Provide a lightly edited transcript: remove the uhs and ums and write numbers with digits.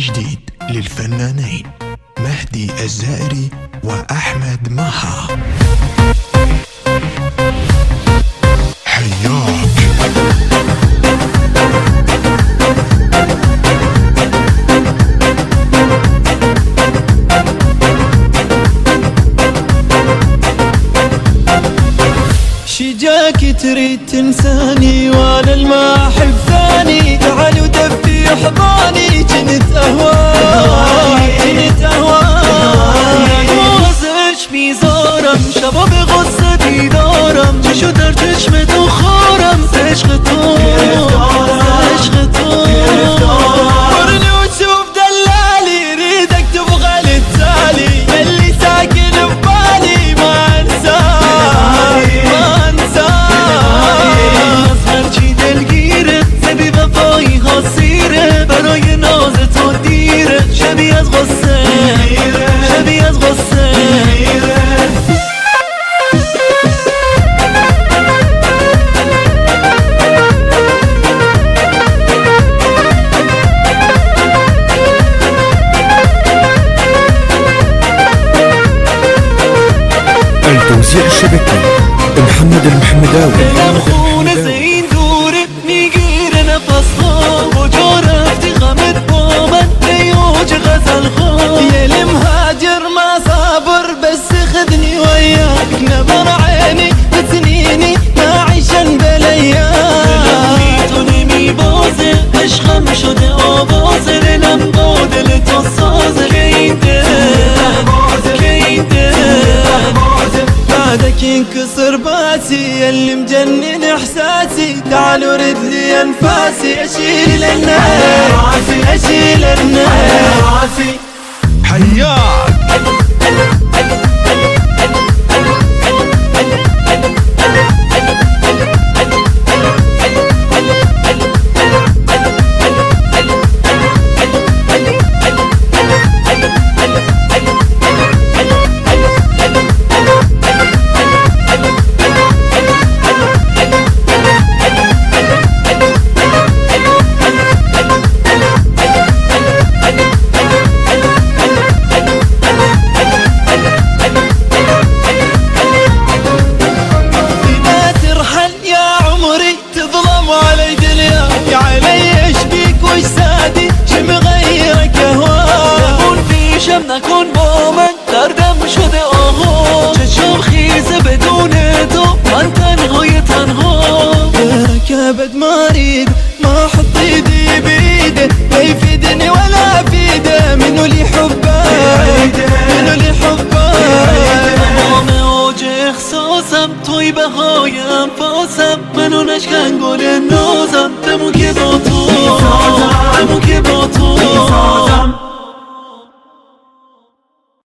جديد للفنانين مهدي الزائري وأحمد مها. حياك شجاك تريد تنساني وانا الما احب ثاني، تعال ودفي حضاني كنت اهواك وغزش في زارم شباب غصة في دارم شو درتش مدوخارم سيش غطور ورني وتشوف دلالي ريدك تبغى للتالي اللي ساكن ببالي ما انساه اصغر جي دلگیره سبی وفایی ها سیره برای نازت و دیره شبیه از غصه شبیه از غصه التوزيع الشبكي محمد المحمداوي. خونه زین دوره میگیره نفسها و جا رفتی غمت با من بیوج غزل خواه یه مهاجر ما صابر بس خذني وياك نظر عيني بسنيني نعيشن بالايام نمی بازه عشقم شده آوازه دلم با دل تو سازه که این بعدك ينكسر باسي اللي مجنن احساسي تعال ورد لي انفاسي اشيل النار اشيل النار حياك نکن با من دردم شده آها چشم خیزه بدون تو من تنهای تنها بركبت مريض ما حط ايدي بيده لا يفيدني ولا افيده منو لي حبه منو لي حبه تمام اوج احساسم توی بهای انفاسم منو نشکن گل نازم بمون که با تو